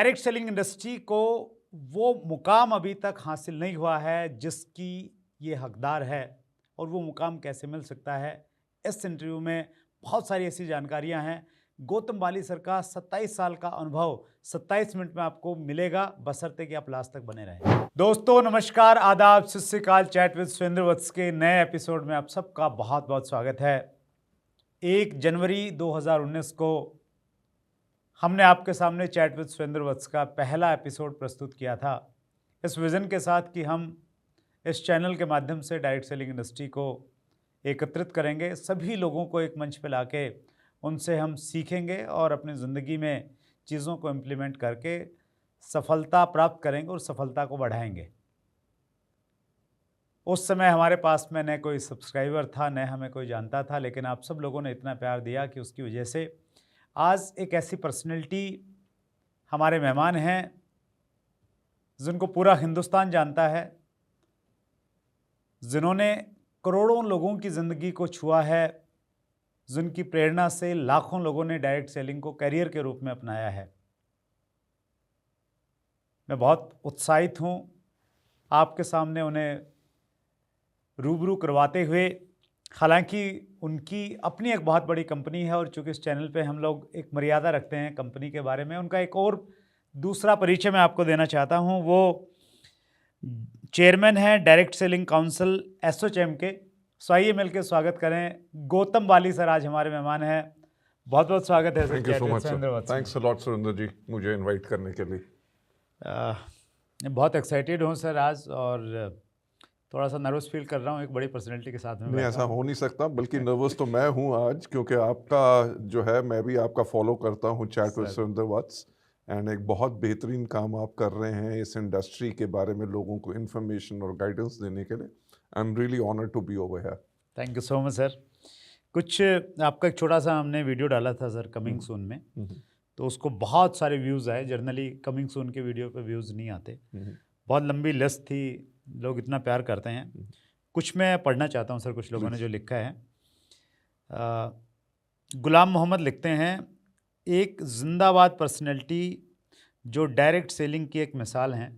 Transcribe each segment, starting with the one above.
Direct selling industry को वो मुकाम अभी तक हासिल नहीं हुआ है जिसकी ये हकदार है, और वो मुकाम कैसे मिल सकता है। इस इंटरव्यू में बहुत सारी ऐसी जानकारियां हैं। गौतम बाली सर का 27 साल का अनुभव 27 मिनट में आपको मिलेगा, बशर्ते कि आप लास्ट तक बने रहें। दोस्तों नमस्कार, आदाब, सत श्री अकाल। चैट विद सुरेंद्र वत्स के नए एपिसोड में आप सबका बहुत बहुत स्वागत है। 1 जनवरी 2019 को हमने आपके सामने चैट विद सुरेंद्र वत्स का पहला एपिसोड प्रस्तुत किया था, इस विज़न के साथ कि हम इस चैनल के माध्यम से डायरेक्ट सेलिंग इंडस्ट्री को एकत्रित करेंगे, सभी लोगों को एक मंच पे लाके उनसे हम सीखेंगे और अपनी ज़िंदगी में चीज़ों को इम्प्लीमेंट करके सफलता प्राप्त करेंगे और सफलता को बढ़ाएंगे। उस समय हमारे पास में न कोई सब्सक्राइबर था, न हमें कोई जानता था, लेकिन आप सब लोगों ने इतना प्यार दिया कि उसकी वजह से आज एक ऐसी पर्सनैलिटी हमारे मेहमान हैं जिनको पूरा हिंदुस्तान जानता है, जिन्होंने करोड़ों लोगों की ज़िंदगी को छुआ है, जिनकी प्रेरणा से लाखों लोगों ने डायरेक्ट सेलिंग को करियर के रूप में अपनाया है। मैं बहुत उत्साहित हूं आपके सामने उन्हें रूबरू करवाते हुए। हालांकि उनकी अपनी एक बहुत बड़ी कंपनी है और चूंकि इस चैनल पे हम लोग एक मर्यादा रखते हैं कंपनी के बारे में, उनका एक और दूसरा परिचय मैं आपको देना चाहता हूं। वो चेयरमैन हैं डायरेक्ट सेलिंग काउंसिल एसोचैम के। सो आइए मिलकर स्वागत करें, गौतम बाली सर आज हमारे मेहमान हैं। बहुत बहुत स्वागत है sir. Thank you so much sir. Thanks a lot Surendra ji मुझे इनवाइट करने के लिए। बहुत एक्साइटेड हूँ सर आज, और थोड़ा सा नर्वस फील कर रहा हूँ एक बड़ी पर्सनैलिटी के साथ में। नहीं, ऐसा हो नहीं सकता, बल्कि नर्वस तो मैं हूँ आज, क्योंकि आपका जो है मैं भी आपका फॉलो करता हूँ chat with Surendra Vats, and एक बहुत बेहतरीन काम आप कर रहे हैं इस इंडस्ट्री के बारे में लोगों को इन्फॉर्मेशन और गाइडेंस देने के लिए। I am really honoured to be over here. Thank you so much sir. कुछ आपका एक छोटा सा हमने वीडियो डाला था सर कमिंग सून में, तो उसको बहुत सारे व्यूज़ आए। जनरली कमिंग सून के वीडियो पे व्यूज़ नहीं आते, बहुत लंबी लिस्ट थी, लोग इतना प्यार करते हैं। कुछ मैं पढ़ना चाहता हूँ सर, कुछ लोगों ने जो लिखा है। गुलाम मोहम्मद लिखते हैं, एक जिंदाबाद पर्सनैलिटी जो डायरेक्ट सेलिंग की एक मिसाल हैं।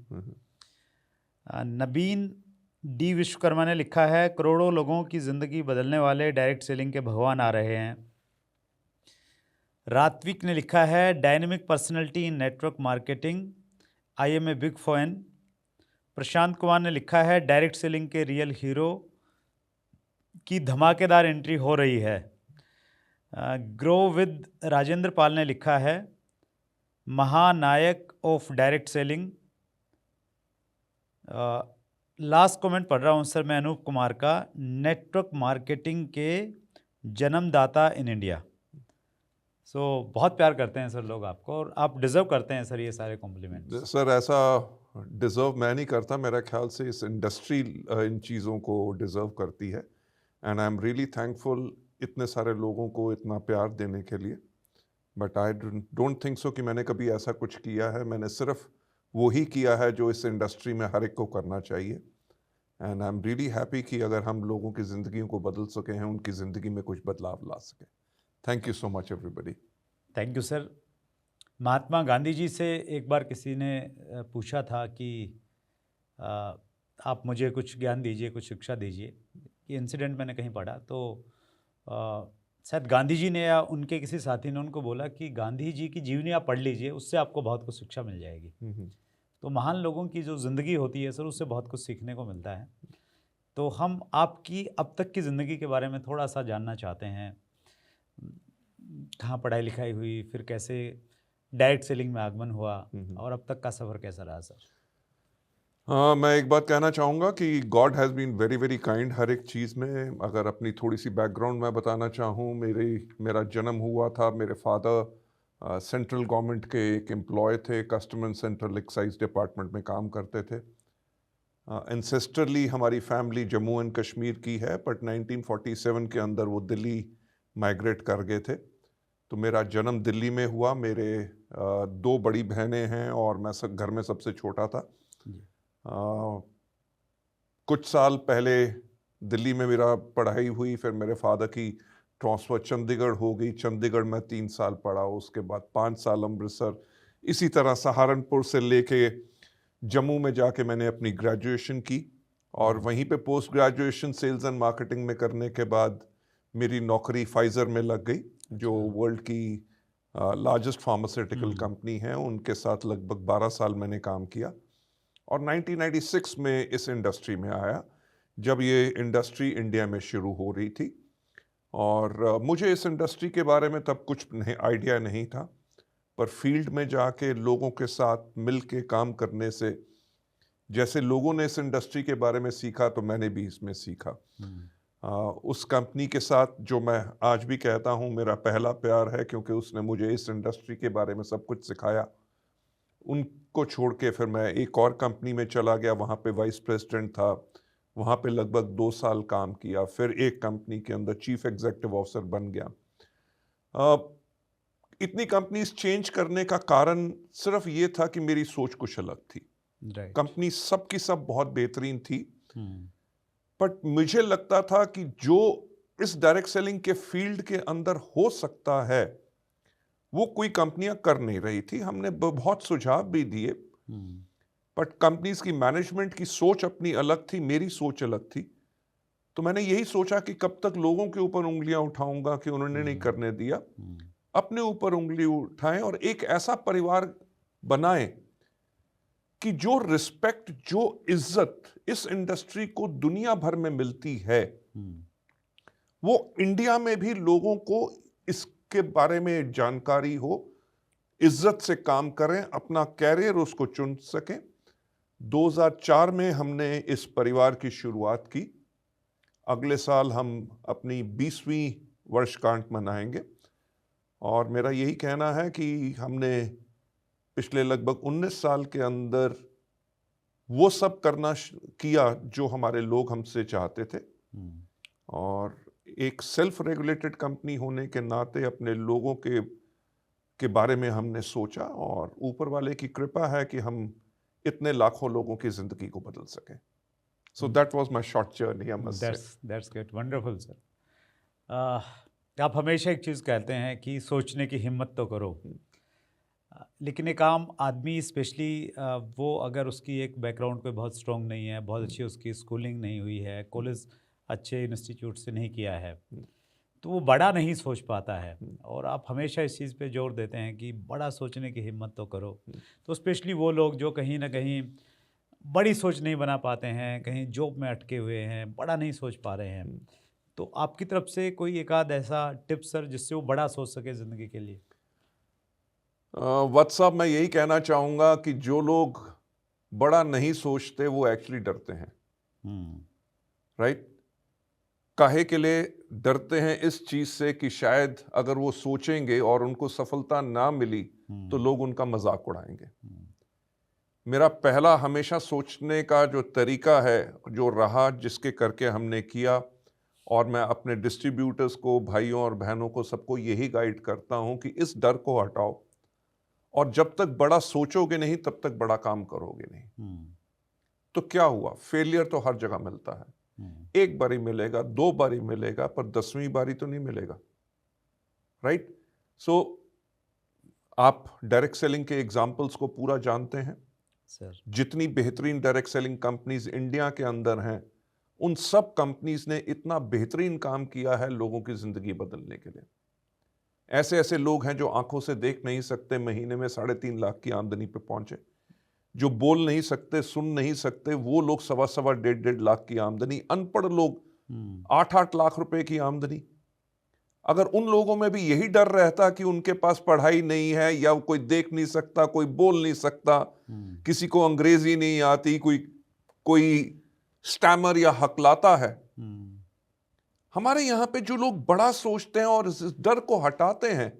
नबीन डी विश्वकर्मा ने लिखा है, करोड़ों लोगों की ज़िंदगी बदलने वाले डायरेक्ट सेलिंग के भगवान आ रहे हैं। रात्विक ने लिखा है, dynamic personality in network marketing, I am a big fan. Prashant Kumar ने लिखा है, डायरेक्ट सेलिंग के रियल हीरो की धमाकेदार एंट्री हो रही है। ग्रो विद राजेंद्र पाल ने लिखा है, महानायक of direct selling. Last comment पढ़ रहा हूँ सर मैं अनूप कुमार का, नेटवर्क मार्केटिंग के जन्मदाता इन इंडिया। सो बहुत प्यार करते हैं सर लोग आपको, और आप डिज़र्व करते हैं सर ये सारे कॉम्प्लीमेंट। सर ऐसा डिज़र्व मैं नहीं करता, मेरा ख्याल से इस इंडस्ट्री इन चीज़ों को डिज़र्व करती है, and I am really thankful इतने सारे लोगों को इतना प्यार देने के लिए। But I don't think so कि मैंने कभी ऐसा कुछ किया है। मैंने सिर्फ वो ही किया है जो इस इंडस्ट्री में हर एक को करना चाहिए, and I am really happy कि अगर हम लोगों की ज़िंदगियों को बदल सके हैं, उनकी ज़िंदगी में कुछ बदलाव ला सके। Thank you so much everybody. Thank you sir. Mahatma Gandhi ji से एक बार किसी ने पूछा था कि आप मुझे कुछ ज्ञान दीजिए, कुछ शिक्षा दीजिए। ये इंसिडेंट मैंने कहीं पढ़ा, तो शायद गांधी जी ने या उनके किसी साथी ने उनको बोला कि गांधी जी की जीवनी आप पढ़ लीजिए, उससे आपको बहुत कुछ शिक्षा मिल जाएगी। तो महान लोगों की जो ज़िंदगी होती है सर, उससे बहुत कुछ सीखने को मिलता है। तो हम आपकी अब तक की ज़िंदगी के बारे में थोड़ा सा जानना चाहते हैं। कहाँ पढ़ाई लिखाई हुई, फिर कैसे डायरेक्ट सेलिंग में आगमन हुआ, और अब तक का सफ़र कैसा रहा सर? हाँ, मैं एक बात कहना चाहूँगा कि God has been very very kind हर एक चीज़ में। अगर अपनी थोड़ी सी बैकग्राउंड मैं बताना चाहूँ, मेरा जन्म हुआ था, मेरे फादर सेंट्रल गवर्नमेंट के एक एम्प्लॉय थे, custom and central excise department में काम करते थे। एंसेस्टरली हमारी फैमिली जम्मू एंड कश्मीर की है, बट 1947 के अंदर वो दिल्ली माइग्रेट कर गए थे। तो मेरा जन्म दिल्ली में हुआ। मेरे 2 बड़ी बहनें हैं और मैं घर में सबसे छोटा था। कुछ साल पहले दिल्ली में मेरा पढ़ाई हुई, फिर मेरे फादर की ट्रांसफ़र चंडीगढ़ हो गई। चंडीगढ़ में 3 साल पढ़ा, उसके बाद 5 साल अमृतसर इसी तरह सहारनपुर से लेके जम्मू में जाके मैंने अपनी ग्रेजुएशन की और वहीं पे post graduation sales and marketing में करने के बाद मेरी नौकरी फाइजर में लग गई, जो वर्ल्ड की लार्जेस्ट फार्मास्यूटिकल कंपनी है। उनके साथ लगभग 12 साल मैंने काम किया और 1996 में इस इंडस्ट्री में आया, जब ये इंडस्ट्री इंडिया में शुरू हो रही थी। और मुझे इस इंडस्ट्री के बारे में तब कुछ आइडिया नहीं था, पर फील्ड में जाके लोगों के साथ मिल के काम करने से जैसे लोगों ने इस इंडस्ट्री के बारे में सीखा तो मैंने भी इसमें सीखा। उस कंपनी के साथ, जो मैं आज भी कहता हूँ मेरा पहला प्यार है, क्योंकि उसने मुझे इस इंडस्ट्री के बारे में सब कुछ सिखाया। उनको छोड़ के फिर मैं एक और कंपनी में चला गया, वहाँ पे वाइस प्रेसिडेंट था, वहाँ पे लगभग 2 साल काम किया। फिर एक कंपनी के अंदर चीफ एग्जीक्यूटिव ऑफिसर बन गया। इतनी कंपनीज चेंज करने का कारण सिर्फ ये था कि मेरी सोच कुछ अलग थी। कंपनी सब की सब बहुत बेहतरीन थी, बट मुझे लगता था कि जो इस डायरेक्ट सेलिंग के फील्ड के अंदर हो सकता है वो कोई कंपनियां कर नहीं रही थी। हमने बहुत सुझाव भी दिए, बट कंपनीज की मैनेजमेंट की सोच अपनी अलग थी, मेरी सोच अलग थी। तो मैंने यही सोचा कि कब तक लोगों के ऊपर उंगलियां उठाऊंगा कि उन्होंने नहीं करने दिया, अपने ऊपर उंगली उठाएं और एक ऐसा परिवार बनाएं कि जो रिस्पेक्ट, जो इज्जत इस इंडस्ट्री को दुनिया भर में मिलती है, वो इंडिया में भी लोगों को इसके बारे में जानकारी हो, इज्जत से काम करें, अपना कैरियर उसको चुन सकें। 2004 में हमने इस परिवार की शुरुआत की। अगले साल हम अपनी 20वीं वर्षगांठ मनाएंगे और मेरा यही कहना है कि हमने पिछले लगभग 19 साल के अंदर वो सब करना किया जो हमारे लोग हमसे चाहते थे। और एक सेल्फ रेगुलेटेड कंपनी होने के नाते अपने लोगों के बारे में हमने सोचा और ऊपर वाले की कृपा है कि हम इतने लाखों लोगों की जिंदगी को बदल सकें। So that was my short journey, I must say. That's great, wonderful sir. आप हमेशा एक चीज़ कहते हैं कि सोचने की हिम्मत तो करो, लेकिन एक आम आदमी स्पेशली वो अगर उसकी एक बैकग्राउंड पे बहुत स्ट्रॉन्ग नहीं है, बहुत अच्छी उसकी स्कूलिंग नहीं हुई है, कॉलेज अच्छे इंस्टीट्यूट से नहीं किया है, तो वो बड़ा नहीं सोच पाता है। और आप हमेशा इस चीज़ पे जोर देते हैं कि बड़ा सोचने की हिम्मत तो करो। तो स्पेशली वो लोग जो कहीं ना कहीं बड़ी सोच नहीं बना पाते हैं, कहीं जॉब में अटके हुए हैं, बड़ा नहीं सोच पा रहे हैं, तो आपकी तरफ से कोई एक आध ऐसा टिप्स सर जिससे वो बड़ा सोच सके ज़िंदगी के लिए? वत्स साहब, मैं यही कहना चाहूँगा कि जो लोग बड़ा नहीं सोचते वो एक्चुअली डरते हैं। राइट? काहे के लिए डरते हैं? इस चीज़ से कि शायद अगर वो सोचेंगे और उनको सफलता ना मिली तो लोग उनका मजाक उड़ाएंगे। मेरा पहला हमेशा सोचने का जो तरीका है, जो रहा, जिसके करके हमने किया, और मैं अपने डिस्ट्रीब्यूटर्स को, भाइयों और बहनों को, सबको यही गाइड करता हूं कि इस डर को हटाओ और जब तक बड़ा सोचोगे नहीं तब तक बड़ा काम करोगे नहीं। तो क्या हुआ? फेलियर तो हर जगह मिलता है, एक बारी मिलेगा, 2 बारी मिलेगा, पर 10वीं बारी तो नहीं मिलेगा। राइट? सो आप डायरेक्ट सेलिंग के एग्जाम्पल्स को पूरा जानते हैं सर। जितनी बेहतरीन डायरेक्ट सेलिंग कंपनीज इंडिया के अंदर हैं, उन सब कंपनीज ने इतना बेहतरीन काम किया है लोगों की जिंदगी बदलने के लिए। ऐसे ऐसे लोग हैं जो आंखों से देख नहीं सकते, महीने में 3.5 लाख की आमदनी पे पहुंचे। जो बोल नहीं सकते, सुन नहीं सकते, वो लोग 1.25 लाख की आमदनी। अनपढ़ लोग 8 लाख रुपए की आमदनी। अगर उन लोगों में भी यही डर रहता कि उनके पास पढ़ाई नहीं है, या कोई देख नहीं सकता, कोई बोल नहीं सकता, किसी को अंग्रेजी नहीं आती, कोई स्टैमर या हकलाता है। हमारे यहां पे जो लोग बड़ा सोचते हैं और इस डर को हटाते हैं,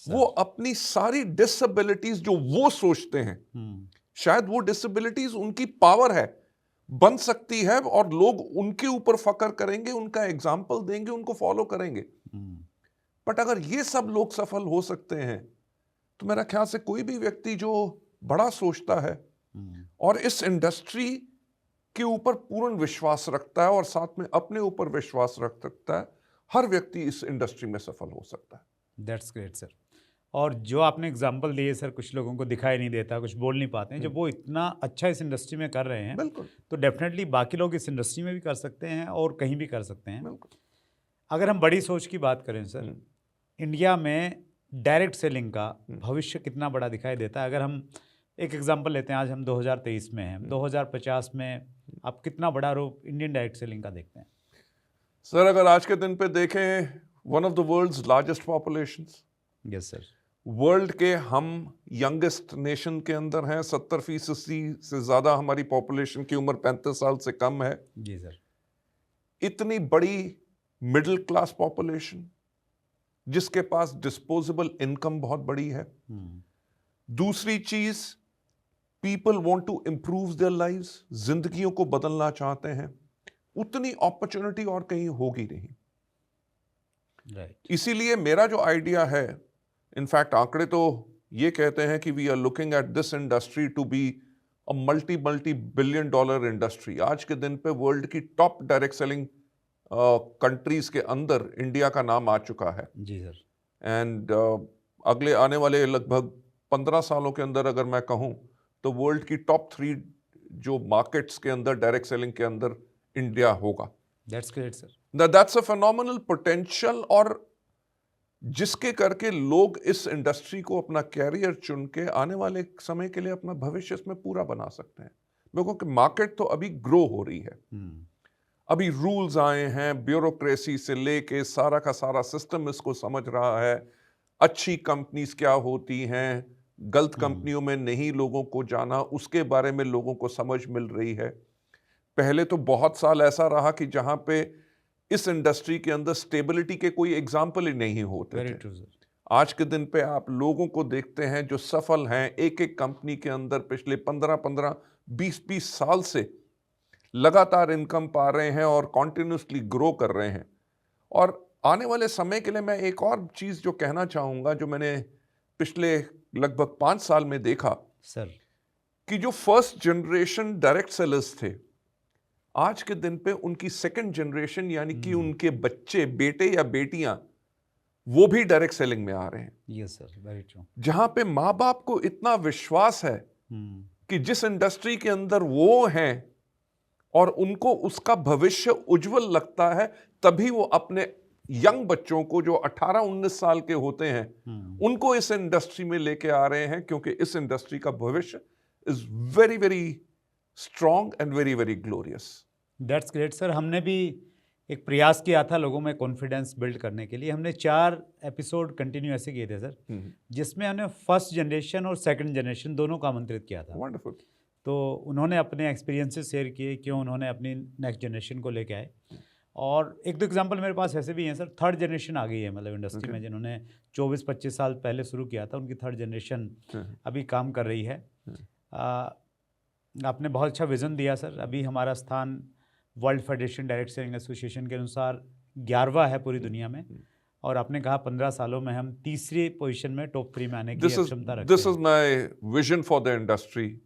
वो अपनी सारी डिसेबिलिटीज जो वो सोचते हैं, शायद वो डिसेबिलिटीज उनकी पावर है, बन सकती है, और लोग उनके ऊपर फकर करेंगे, उनका एग्जाम्पल देंगे, उनको फॉलो करेंगे। बट अगर ये सब लोग सफल हो सकते हैं तो मेरा ख्याल से कोई भी व्यक्ति जो बड़ा सोचता है और इस इंडस्ट्री के ऊपर पूर्ण विश्वास रखता है और साथ में अपने ऊपर विश्वास रख सकता है, हर व्यक्ति इस इंडस्ट्री में सफल हो सकता है। That's great sir. और जो आपने एग्जांपल दिए सर, कुछ लोगों को दिखाई नहीं देता, कुछ बोल नहीं पाते हैं, जब वो इतना अच्छा इस इंडस्ट्री में कर रहे हैं बिल्कुल तो डेफिनेटली बाकी लोग इस इंडस्ट्री में भी कर सकते हैं और कहीं भी कर सकते हैं। बिल्कुल। अगर हम बड़ी सोच की बात करें सर, हम्म, इंडिया में डायरेक्ट सेलिंग का हम्म, भविष्य कितना बड़ा दिखाई देता है? अगर हम एक एग्जांपल लेते हैं, आज हम 2023 में हैं, 2050 में आप कितना बड़ा रूप इंडियन डायरेक्ट सेलिंग का देखते हैं? सर अगर आज के दिन पे देखें, one of the world's largest populations, yes sir. World के हम यंगेस्ट नेशन के अंदर हैं, 70% से ज्यादा हमारी पॉपुलेशन की उम्र 35 साल से कम है। जी सर। इतनी बड़ी मिडिल क्लास पॉपुलेशन जिसके पास डिस्पोजेबल इनकम बहुत बड़ी है। दूसरी चीज, people want to improve their lives, जिंदगियों को बदलना चाहते हैं। उतनी अपॉर्चुनिटी और कहीं होगी नहीं। राइट। इसीलिए मेरा जो आइडिया है, इनफैक्ट आंकड़े तो ये कहते हैं कि we are looking at this industry to be a multi billion dollar industry. आज के दिन पे वर्ल्ड की टॉप डायरेक्ट सेलिंग कंट्रीज के अंदर इंडिया का नाम आ चुका है। जी सर। एंड अगले आने वाले लगभग 15 सालों के अंदर अगर मैं कहूं तो वर्ल्ड की टॉप 3 जो मार्केट्स के अंदर डायरेक्ट सेलिंग के अंदर इंडिया होगा। That's great sir. That's a phenomenal potential, और जिसके करके लोग इस इंडस्ट्री को अपना कैरियर चुन के आने वाले समय के लिए अपना भविष्य इसमें पूरा बना सकते हैं। क्योंकि मार्केट तो अभी ग्रो हो रही है, अभी रूल्स आए हैं, ब्यूरोक्रेसी से लेके सारा का सारा सिस्टम इसको समझ रहा है। अच्छी कंपनीज क्या होती हैं, गलत कंपनियों में नहीं लोगों को जाना, उसके बारे में लोगों को समझ मिल रही है। पहले तो बहुत साल ऐसा रहा कि जहां पे इस इंडस्ट्री के अंदर स्टेबिलिटी के कोई एग्जाम्पल ही नहीं होते वेरी थे। True sir. आज के दिन पे आप लोगों को देखते हैं जो सफल हैं एक एक कंपनी के अंदर, पिछले 15-15 20-20 साल से लगातार इनकम पा रहे हैं और कॉन्टिन्यूसली ग्रो कर रहे हैं। और आने वाले समय के लिए मैं एक और चीज जो कहना चाहूंगा, जो मैंने पिछले लगभग 5 साल में देखा सर। कि जो फर्स्ट जनरेशन डायरेक्ट सेलर्स थे, आज के दिन पे उनकी सेकंड जनरेशन यानी कि उनके बच्चे, बेटे या बेटियां, वो भी डायरेक्ट सेलिंग में आ रहे हैं। Yes sir, very true. जहां पे माँ बाप को इतना विश्वास है कि जिस इंडस्ट्री के अंदर वो हैं और उनको उसका भविष्य उज्जवल लगता है, तभी वो अपने यंग बच्चों को जो 18-19 साल के होते हैं उनको इस इंडस्ट्री में लेके आ रहे हैं, क्योंकि इस इंडस्ट्री का भविष्य is very very strong and very very glorious. That's great sir. हमने भी एक प्रयास किया था लोगों में कॉन्फिडेंस बिल्ड करने के लिए। हमने 4 एपिसोड कंटिन्यू ऐसे किए थे सर, जिसमें हमने फर्स्ट जनरेशन और सेकंड जनरेशन दोनों को आमंत्रित किया था। वंडरफुल। तो उन्होंने अपने एक्सपीरियंसेस शेयर किए, क्यों उन्होंने अपनी नेक्स्ट जनरेशन को लेके आए। और एक दो एग्जांपल मेरे पास ऐसे भी हैं सर, थर्ड जनरेशन आ गई है मतलब इंडस्ट्री में, जिन्होंने 24-25 साल पहले शुरू किया था, उनकी थर्ड जनरेशन अभी काम कर रही है। आपने बहुत अच्छा विज़न दिया सर। अभी हमारा स्थान world federation direct selling association के अनुसार 11वां है पूरी दुनिया में, और आपने कहा 15 सालों में हम तीसरी पोजीशन में टॉप 3 में आने की क्षमता रखते दिस हैं। Is my vision for the industry,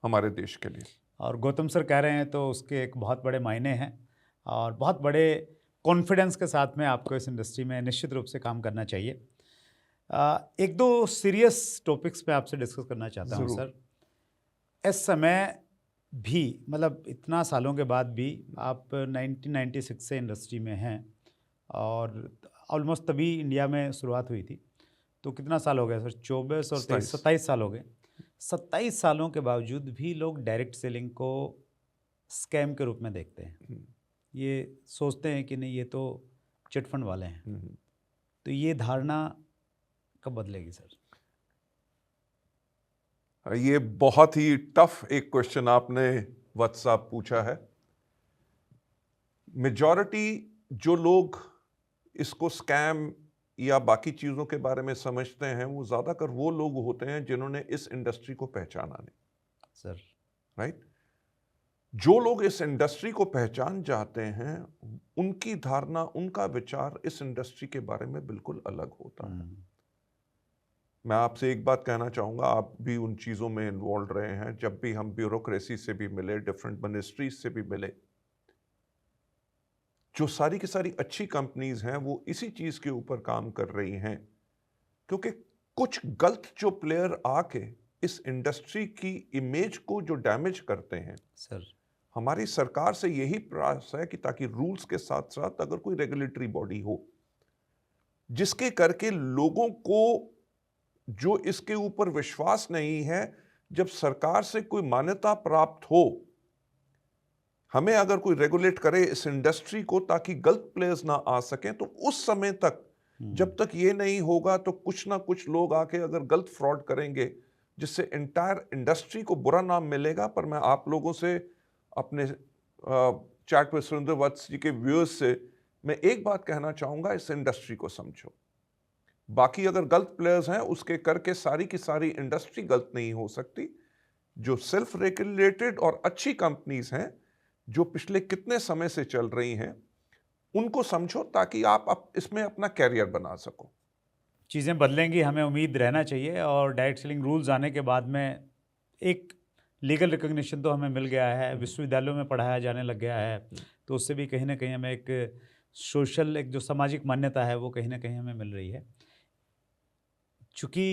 हमारे देश के लिए। और गौतम सर कह रहे हैं तो उसके एक बहुत बड़े मायने हैं, और बहुत बड़े कॉन्फिडेंस के साथ में आपको इस इंडस्ट्री में निश्चित रूप से काम करना चाहिए। एक दो सीरियस टॉपिक्स पे आपसे डिस्कस करना चाहता हूँ सर। इस समय भी मतलब इतना सालों के बाद भी आप 1996 से इंडस्ट्री में हैं, और ऑलमोस्ट तभी इंडिया में शुरुआत हुई थी। तो कितना साल हो गया सर? 24 और 23, 27 साल हो गए। 27 सालों के बावजूद भी लोग डायरेक्ट सेलिंग को स्कैम के रूप में देखते हैं। ये सोचते हैं कि नहीं, ये तो चिटफंड वाले हैं। तो ये धारणा कब बदलेगी सर? ये बहुत ही टफ एक क्वेश्चन आपने व्हाट्सएप पूछा है। मेजॉरिटी जो लोग इसको स्कैम या बाकी चीजों के बारे में समझते हैं, वो ज्यादातर वो लोग होते हैं जिन्होंने इस इंडस्ट्री को पहचाना नहीं सर। राइट। जो लोग इस इंडस्ट्री को पहचान जाते हैं, उनकी धारणा, उनका विचार इस इंडस्ट्री के बारे में बिल्कुल अलग होता है। मैं आपसे एक बात कहना चाहूँगा, आप भी उन चीज़ों में इन्वॉल्व रहे हैं। जब भी हम ब्यूरोक्रेसी से भी मिले, डिफरेंट मिनिस्ट्रीज से भी मिले, जो सारी की सारी अच्छी कंपनीज हैं वो इसी चीज़ के ऊपर काम कर रही हैं, क्योंकि कुछ गलत जो प्लेयर आके इस इंडस्ट्री की इमेज को जो डैमेज करते हैं, सर। हमारी सरकार से यही प्रयास है कि ताकि रूल्स के साथ साथ अगर कोई रेगुलेटरी बॉडी हो जिसके करके लोगों को जो इसके ऊपर विश्वास नहीं है, जब सरकार से कोई मान्यता प्राप्त हो, हमें अगर कोई रेगुलेट करे इस इंडस्ट्री को ताकि गलत प्लेयर्स ना आ सकें, तो उस समय तक जब तक ये नहीं होगा तो कुछ ना कुछ लोग आके अगर गलत फ्रॉड करेंगे जिससे इंटायर इंडस्ट्री को बुरा नाम मिलेगा। पर मैं आप लोगों से अपने चैट पे सुरेंद्र वत्स जी के व्यूअर्स से मैं एक बात कहना चाहूंगा, इस इंडस्ट्री को समझो। बाकी अगर गलत प्लेयर्स हैं उसके करके सारी की सारी इंडस्ट्री गलत नहीं हो सकती। जो सेल्फ रेगुलेटेड और अच्छी कंपनीज हैं जो पिछले कितने समय से चल रही हैं, उनको समझो ताकि आप इसमें अपना कैरियर बना सको। चीज़ें बदलेंगी, हमें उम्मीद रहना चाहिए। और डायरेक्ट सेलिंग रूल्स आने के बाद में एक लीगल रिकॉग्निशन तो हमें मिल गया है, विश्वविद्यालयों में पढ़ाया जाने लग गया है, तो उससे भी कहीं ना कहीं हमें एक सोशल, एक जो सामाजिक मान्यता है वो कहीं ना कहीं हमें मिल रही है। चूँकि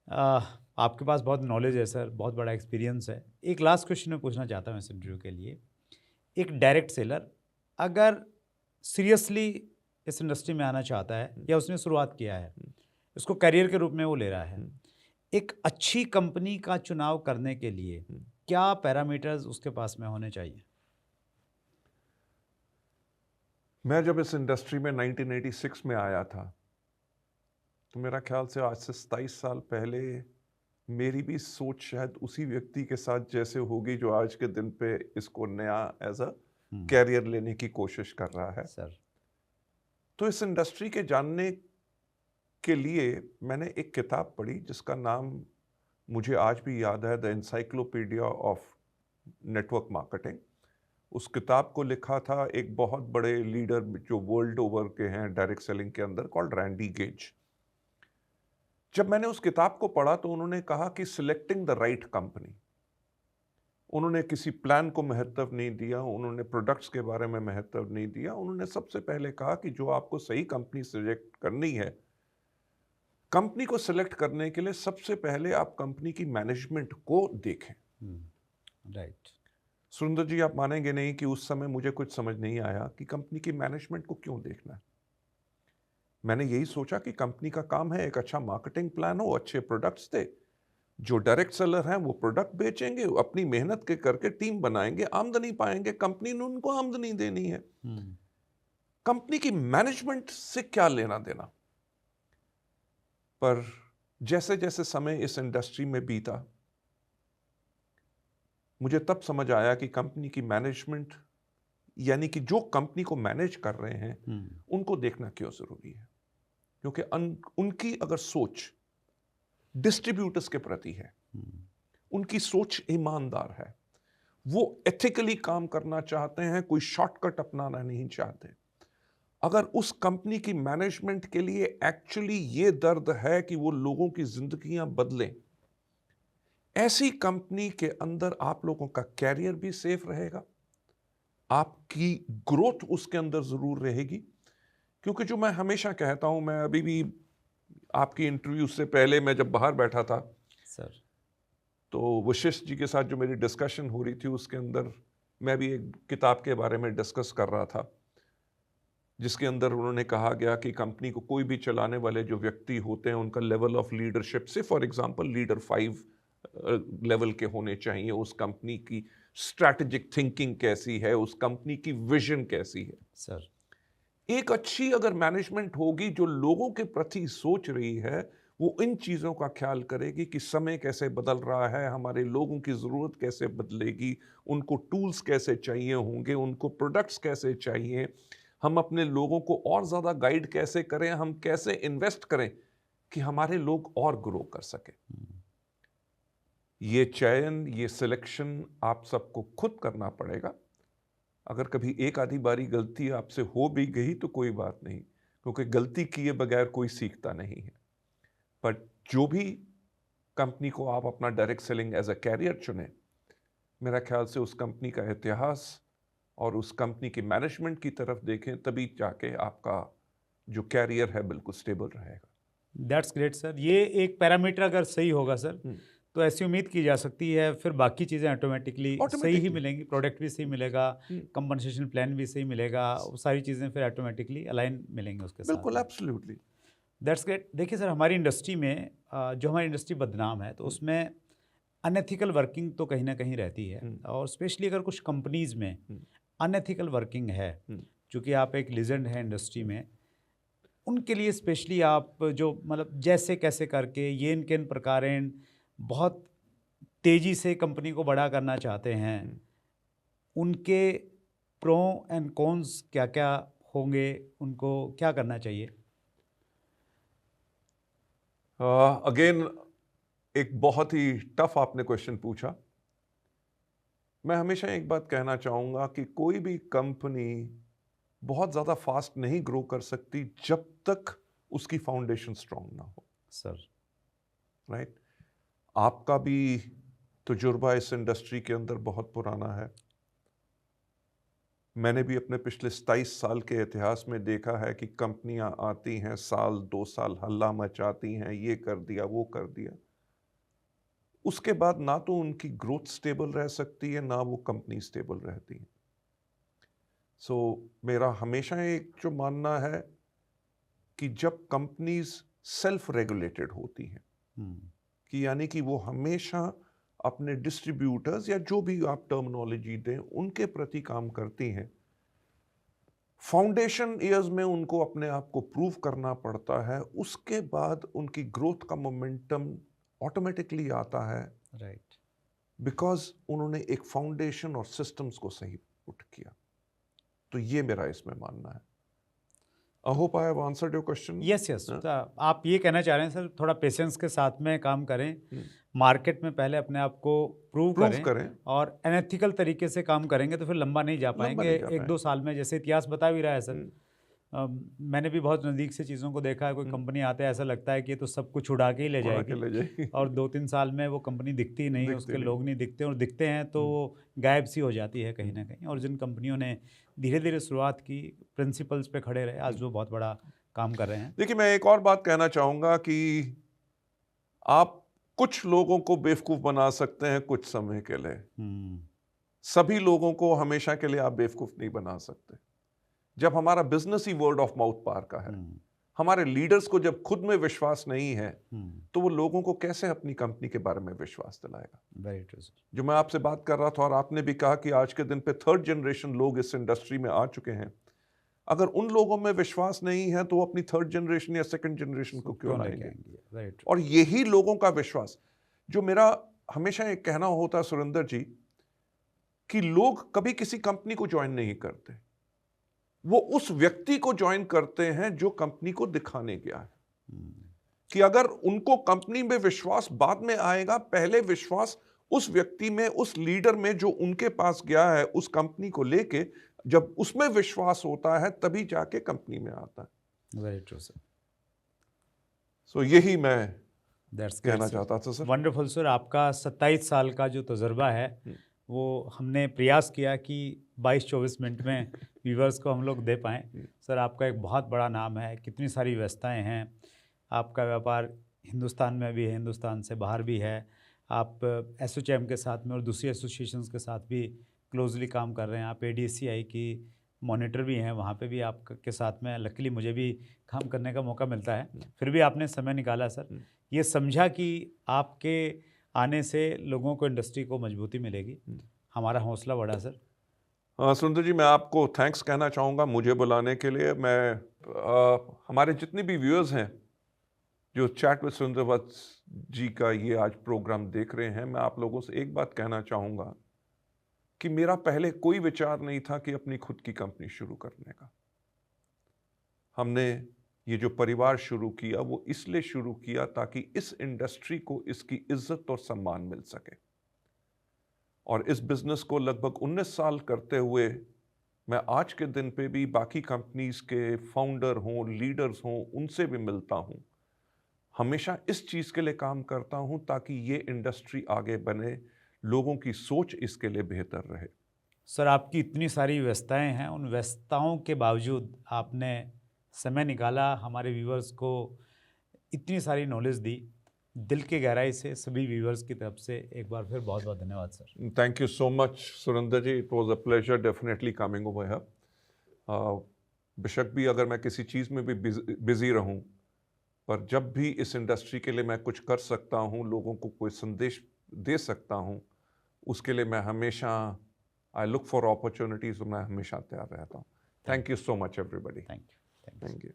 आपके पास बहुत नॉलेज है सर, बहुत बड़ा एक्सपीरियंस है, एक लास्ट क्वेश्चन मैं पूछना चाहता हूँ इस इंटरव्यू के लिए। एक डायरेक्ट सेलर अगर सीरियसली इस इंडस्ट्री में आना चाहता है या उसने शुरुआत किया है, इसको करियर के रूप में वो ले रहा है, एक अच्छी कंपनी का चुनाव करने के लिए क्या पैरामीटर्स उसके पास में होने चाहिए? मैं जब इस इंडस्ट्री में 1986 में आया था, तो मेरा ख्याल से आज से 27 साल पहले मेरी भी सोच शायद उसी व्यक्ति के साथ जैसे होगी जो आज के दिन पे इसको नया एज अ कैरियर लेने की कोशिश कर रहा है सर। तो इस इंडस्ट्री के जानने के लिए मैंने एक किताब पढ़ी जिसका नाम मुझे आज भी याद है, the encyclopedia of network marketing. उस किताब को लिखा था एक बहुत बड़े लीडर जो वर्ल्ड ओवर के हैं डायरेक्ट सेलिंग के अंदर, कॉल्ड रैंडी गेज। जब मैंने उस किताब को पढ़ा तो उन्होंने कहा कि सिलेक्टिंग द राइट कंपनी, उन्होंने किसी प्लान को महत्व नहीं दिया, उन्होंने प्रोडक्ट्स के बारे में महत्व नहीं दिया। उन्होंने सबसे पहले कहा कि जो आपको सही कंपनी सिलेक्ट करनी है, कंपनी को सिलेक्ट करने के लिए सबसे पहले आप कंपनी की मैनेजमेंट को देखें। राइट। सुरेंद्र जी, आप मानेंगे नहीं कि उस समय मुझे कुछ समझ नहीं आया कि कंपनी की मैनेजमेंट को क्यों देखना है। मैंने यही सोचा कि कंपनी का काम है एक अच्छा मार्केटिंग प्लान हो, अच्छे प्रोडक्ट्स दे, जो डायरेक्ट सेलर हैं वो प्रोडक्ट बेचेंगे, अपनी मेहनत के करके टीम बनाएंगे, आमदनी पाएंगे, कंपनी ने उनको आमदनी देनी है। कंपनी की मैनेजमेंट से क्या लेना देना। पर जैसे जैसे समय इस इंडस्ट्री में बीता, मुझे तब समझ आया कि कंपनी की मैनेजमेंट, यानी कि जो कंपनी को मैनेज कर रहे हैं, उनको देखना क्यों जरूरी है। क्योंकि उनकी अगर सोच डिस्ट्रीब्यूटर्स के प्रति है, उनकी सोच ईमानदार है, वो एथिकली काम करना चाहते हैं, कोई शॉर्टकट अपनाना नहीं चाहते। अगर उस कंपनी की मैनेजमेंट के लिए एक्चुअली ये दर्द है कि वो लोगों की जिंदगियां बदलें, ऐसी कंपनी के अंदर आप लोगों का कैरियर भी सेफ रहेगा, आपकी ग्रोथ उसके अंदर जरूर रहेगी। क्योंकि जो मैं हमेशा कहता हूं, मैं अभी भी आपकी इंटरव्यू से पहले मैं जब बाहर बैठा था सर, तो वशिष्ठ जी के साथ जो मेरी डिस्कशन हो रही थी उसके अंदर मैं भी एक किताब के बारे में डिस्कस कर रहा था, जिसके अंदर उन्होंने कहा गया कि कंपनी को कोई भी चलाने वाले जो व्यक्ति होते हैं उनका लेवल ऑफ लीडरशिप से, फॉर एग्जांपल लीडर 5 लेवल के होने चाहिए। उस कंपनी की स्ट्रैटेजिक थिंकिंग कैसी है, उस कंपनी की विजन कैसी है। सर, एक अच्छी अगर मैनेजमेंट होगी जो लोगों के प्रति सोच रही है, वो इन चीज़ों का ख्याल करेगी कि समय कैसे बदल रहा है, हमारे लोगों की ज़रूरत कैसे बदलेगी, उनको टूल्स कैसे चाहिए होंगे, उनको प्रोडक्ट्स कैसे चाहिए, हम अपने लोगों को और ज़्यादा गाइड कैसे करें, हम कैसे इन्वेस्ट करें कि हमारे लोग और ग्रो कर सकें। ये चयन, ये सिलेक्शन आप सबको खुद करना पड़ेगा। अगर कभी एक आधी बारी गलती आपसे हो भी गई तो कोई बात नहीं, क्योंकि गलती किए बगैर कोई सीखता नहीं है। पर जो भी कंपनी को आप अपना direct selling as a career चुने, मेरा ख्याल से उस कंपनी का इतिहास और उस कंपनी की मैनेजमेंट की तरफ देखें, तभी जाके आपका जो कैरियर है बिल्कुल स्टेबल रहेगा। That's great sir. ये एक पैरामीटर अगर सही होगा सर, हम्म, तो ऐसी उम्मीद की जा सकती है फिर बाकी चीज़ें ऑटोमेटिकली सही ही ऑटोमेटिकली मिलेंगी, प्रोडक्ट भी सही मिलेगा, हम्म, कंपनसेशन प्लान भी सही मिलेगा, वो सारी चीज़ें फिर ऑटोमेटिकली अलाइन मिलेंगी उसके साथ बिल्कुल में। Absolutely that's great. देखिए सर, हमारी इंडस्ट्री में जो हमारी इंडस्ट्री बदनाम है, तो उसमें अनएथिकल वर्किंग तो कहीं ना कहीं रहती है, और स्पेशली अगर कुछ कंपनीज़ में अनएथिकल वर्किंग है, चूँकि आप एक लीजेंड है इंडस्ट्री में, उनके लिए स्पेशली आप जो मतलब जैसे कैसे करके ये किन प्रकारेण बहुत तेज़ी से कंपनी को बड़ा करना चाहते हैं, उनके प्रो एंड कॉन्स क्या क्या होंगे, उनको क्या करना चाहिए? अगेन एक बहुत ही टफ आपने क्वेश्चन पूछा। मैं हमेशा एक बात कहना चाहूंगा कि कोई भी कंपनी बहुत ज्यादा फास्ट नहीं ग्रो कर सकती जब तक उसकी फाउंडेशन स्ट्रांग ना हो। Sir right? आपका भी तजुर्बा इस इंडस्ट्री के अंदर बहुत पुराना है। मैंने भी अपने पिछले 27 साल के इतिहास में देखा है कि कंपनियां आती हैं, साल 2 साल हल्ला मचाती हैं, ये कर दिया वो कर दिया, उसके बाद ना तो उनकी ग्रोथ स्टेबल रह सकती है, ना वो कंपनी स्टेबल रहती है। सो मेरा हमेशा एक जो मानना है कि जब कंपनीज सेल्फ रेगुलेटेड होती हैं, कि यानी कि वो हमेशा अपने डिस्ट्रीब्यूटर्स या जो भी आप टर्मिनोलॉजी दें उनके प्रति काम करती हैं, फाउंडेशन ईयर्स में उनको अपने आप को प्रूव करना पड़ता है, उसके बाद उनकी ग्रोथ का मोमेंटम ऑटोमेटिकली आता है, राइट। बिकॉज उन्होंने एक फाउंडेशन और सिस्टम्स को सही पुट किया। तो ये मेरा इसमें मानना है। I hope I have answered your question. Yes yes, आप ये कहना चाह रहे हैं सर, थोड़ा पेशेंस के साथ में काम करें, मार्केट में पहले अपने आप को प्रूव प्रूव करें, करें, और अनएथिकल तरीके से काम करेंगे तो फिर लंबा नहीं जा लंबा पाएंगे। नहीं जा एक दो साल में, जैसे इतिहास बता भी रहा है सर, मैंने भी बहुत नज़दीक से चीज़ों को देखा है। कोई कंपनी आते हैं, ऐसा लगता है कि ये तो सब कुछ उड़ा के ही ले उड़ा के जाएगी, ले जाएगी। और 2-3 साल में वो कंपनी दिखती ही नहीं, दिखती उसके नहीं। लोग नहीं दिखते, और दिखते हैं तो वो गायब सी हो जाती है कहीं ना कहीं। और जिन कंपनियों ने धीरे धीरे शुरुआत की, प्रिंसिपल्स पे खड़े रहे, आज वो बहुत बड़ा काम कर रहे हैं। देखिए, मैं एक और बात कहना चाहूंगा कि आप कुछ लोगों को बेवकूफ बना सकते हैं कुछ समय के लिए, सभी लोगों को हमेशा के लिए आप बेवकूफ नहीं बना सकते। जब हमारा बिजनेस ही वर्ड ऑफ माउथ पार का है, हमारे लीडर्स को जब खुद में विश्वास नहीं है, तो वो लोगों को कैसे अपनी कंपनी के बारे में विश्वास दिलाएगा? Very true sir. जो मैं आपसे बात कर रहा था, और आपने भी कहा कि आज के दिन पे 3rd जनरेशन लोग इस इंडस्ट्री में आ चुके हैं। अगर उन लोगों में विश्वास नहीं है तो वो अपनी 3rd जनरेशन या 2nd जनरेशन को क्यों लाएंगे? Very true. और यही लोगों का विश्वास, जो मेरा हमेशा एक कहना होता है सुरेंद्र जी, कि लोग कभी किसी कंपनी को ज्वाइन नहीं करते, वो उस व्यक्ति को ज्वाइन करते हैं जो कंपनी को दिखाने गया है। कि अगर उनको कंपनी में विश्वास बाद में आएगा, पहले विश्वास उस व्यक्ति में, उस लीडर में जो उनके पास गया है उस कंपनी को लेके, जब उसमें विश्वास होता है तभी जाके कंपनी में आता है। Very true sir. सो यही मैं दैट्स कहना चाहता था सर। Wonderful sir. आपका 27 साल का जो तजुर्बा है, वो हमने प्रयास किया कि 22-24 मिनट में व्यूवर्स को हम लोग दे पाएँ। सर, आपका एक बहुत बड़ा नाम है, कितनी सारी व्यवस्थाएं हैं, आपका व्यापार हिंदुस्तान में भी है, हिंदुस्तान से बाहर भी है, आप एसोचैम के साथ में और दूसरी एसोसिएशंस के साथ भी क्लोजली काम कर रहे हैं, आप ADCI की मॉनिटर भी हैं, वहाँ पे भी आप के साथ में लकीली मुझे भी काम करने का मौका मिलता है। फिर भी आपने समय निकाला सर, ये समझा कि आपके आने से लोगों को, इंडस्ट्री को मजबूती मिलेगी। हमारा हौसला बढ़ा सर। सुंदर जी, मैं आपको थैंक्स कहना चाहूँगा मुझे बुलाने के लिए। मैं हमारे जितने भी व्यूअर्स हैं जो चैट विद सुरेंद्र जी का ये आज प्रोग्राम देख रहे हैं, मैं आप लोगों से एक बात कहना चाहूँगा कि मेरा पहले कोई विचार नहीं था कि अपनी खुद की कंपनी शुरू करने का। हमने ये जो परिवार शुरू किया वो इसलिए शुरू किया ताकि इस इंडस्ट्री को इसकी इज्जत और सम्मान मिल सके। और इस बिजनेस को लगभग 19 साल करते हुए मैं आज के दिन पे भी बाकी कंपनीज के फाउंडर हों, लीडर्स हों, उनसे भी मिलता हूं। हमेशा इस चीज के लिए काम करता हूं ताकि ये इंडस्ट्री आगे बने, लोगों की सोच इसके लिए बेहतर रहे। सर, आपकी इतनी सारी व्यस्तताएं हैं, उन व्यस्तताओं के बावजूद आपने समय निकाला हमारे व्यूवर्स को इतनी सारी नॉलेज दी, दिल की गहराई से सभी व्यूअर्स की तरफ से एक बार फिर बहुत बहुत धन्यवाद सर। Thank you so much, Surendra ji. It was a pleasure definitely coming over here. बेशक भी अगर मैं किसी चीज़ में भी बिजी रहूं, पर जब भी इस इंडस्ट्री के लिए मैं कुछ कर सकता हूं, लोगों को कोई संदेश दे सकता हूं, उसके लिए मैं हमेशा आई लुक फॉर अपॉर्चुनिटीज, मैं हमेशा तैयार रहता हूं. Thank you so much everybody. Thank you. Thank you.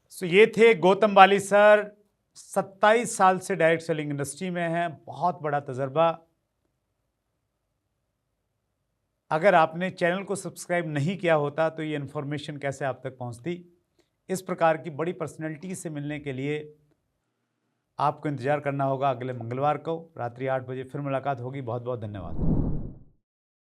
So ये थे गौतम बाली सर, 27 साल से डायरेक्ट सेलिंग इंडस्ट्री में हैं, बहुत बड़ा तजर्बा। अगर आपने चैनल को सब्सक्राइब नहीं किया होता तो ये इन्फॉर्मेशन कैसे आप तक पहुंचती। इस प्रकार की बड़ी पर्सनैलिटी से मिलने के लिए आपको इंतजार करना होगा। अगले मंगलवार को रात्रि 8 बजे फिर मुलाकात होगी। बहुत बहुत धन्यवाद।